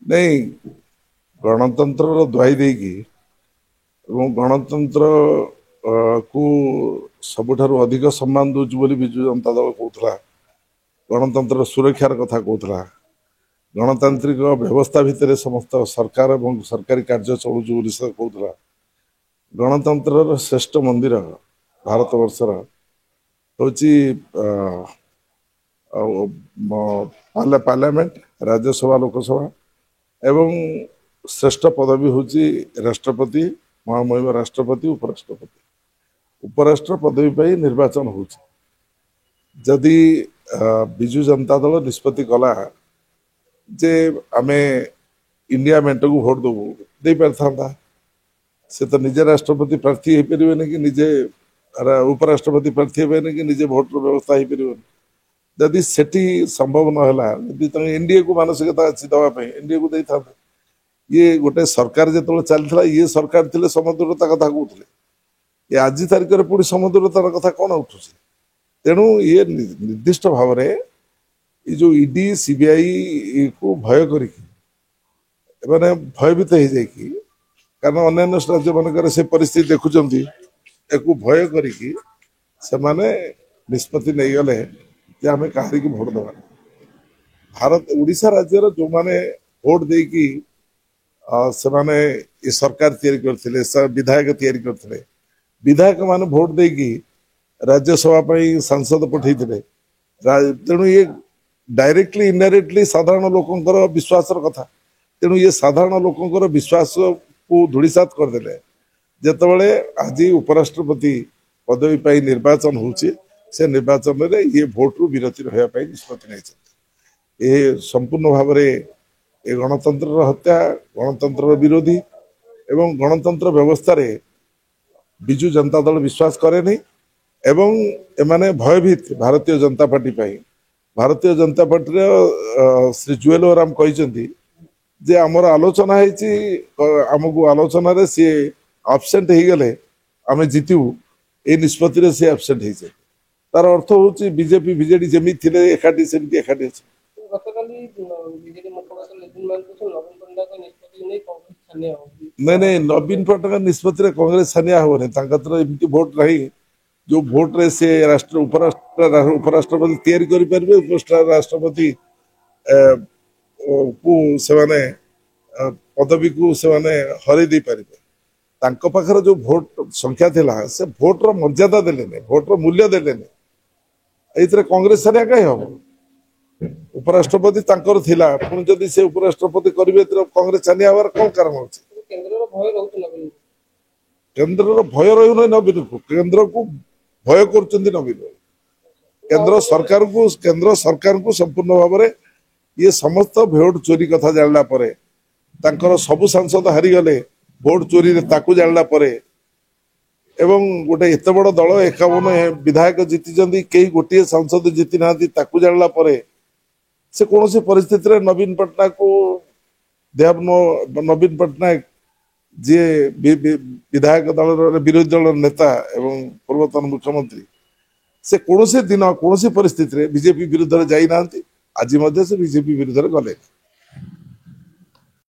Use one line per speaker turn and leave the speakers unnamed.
नहीं गणतंत्र दुहाई देकी गणतंत्र को सबुठारु अधिक सम्मान दूची बोली विजु जनता दल कहूला गणतंत्र सुरक्षार कथा कहूला गणतांत्रिक व्यवस्था भितर समस्त सरकार और सरकारी कार्य चलुचु बोली से कहूला गणतंत्र श्रेष्ठ मंदिर भारत वर्षर हूँ पार्लियामेंट राज्यसभा लोकसभा एवं श्रेष्ठ पदवी हूँ राष्ट्रपति महामहिम राष्ट्रपति उपराष्ट्र पदवी पर निर्वाचन हो जदि विजु जनता दल निष्पत्ति कला जे आमे इंडिया मेंट को भोट देबू दे पारथा से तो निजे राष्ट्रपति प्रार्थी हो पारे कि निजे उपराष्ट्रपति प्रार्थी हो कि निजे भोट व्यवस्था हो पारे जदि सेठी संभव नहला जदि एनडीए को मानसिकता अच्छी दवाई एनडीए को देता ये गोटे सरकार जो चलता ये सरकार थे समदूरता कथा कहते ये आज तारिख में पुणी समदूरतार कथा कौन उठू तेणु ये निर्दिष्ट भाव में ये जो ईडी सीबीआई को भय करें भयभीत हो जाए कारण अन्य राज्य मानक से परिस्थिति देखुं भय करी निष्पत्ति नहीं गले जे आम कहारी की भोट दबा भारत उड़ीसा राज्यर जो मैंने भोट देकी से माने ये सरकार तैयारी करते विधायक तैयारी करते विधायक माने भोट देकी राज्यसभा सांसद पठे तेणु ये डायरेक्टली इनडायरेक्टली साधारण लोकंर विश्वास कथा तेणु ये साधारण लोकंर विश्वास को धूलिसात करदे जितेबाला आज उपराष्ट्रपति पदवी पाई निर्वाचन होचे से निर्वाचन में ये भोट रु विरति रहा निष्पत्ति नहीं ये संपूर्ण भाव में ये गणतंत्र हत्या गणतंत्र विरोधी एवं गणतंत्र व्यवस्था रे विजु जनता दल विश्वास करे नहीं एवं एमाने भयभीत भारतीय जनता पार्टी भारतीय जनता पार्टी श्री जुएल ओराम कहते जे आमर आलोचना आमको आलोचन सी आबसेंट हो गले आम जीतू ये निष्पत्ति सी आबसेंट हो तार अर्थ हूँ बीजेपी बीजेडी जमी थे एकाठी सेमती एकाठी अच्छे नहीं नहीं नवीन पट्टनायक निष्पत्ति कांग्रेस छानिया हेनी एमती भोट नहीं जो भोट रे से राष्ट्र उपराष्ट्रपति तैयारी करें राष्ट्रपति को से माने पदवी को से माने हरई दे पारे पाखर जो भोट संख्या थिला से भोट रो मर्यादा देले भोट रो मूल्य देले एइतरे कांग्रेस छानिया कहीं हम उपराष्ट्रपति तांकर थिला पुणी जदि से उपराष्ट्रपति करिवे त कांग्रेस छानिया हवार कौन कारण अछि केंद्र भय रही नवीन को केंद्र को भय कर नवीन केंद्र सरकार को संपूर्ण भाव में ये समस्त भोट चोरी कथा जानला परे तांकर सबु सांसद हारीगले भोट चोरी ताकू जानला परे एवं गोटे एत बड़ दल 51 विधायक जीति कई गोटे सांसद जीति ना ताकू जानला परे से कौन सी परिस्थिति नवीन पट्टनायक को नवीन पट्टनायक जी विधायक दल विरोधी दल नेता एवं पूर्वतन मुख्यमंत्री से कौन दिन कौन परिस्थिति बीजेपी विरुद्ध जाई ना आज से बीजेपी विरुद्ध गले।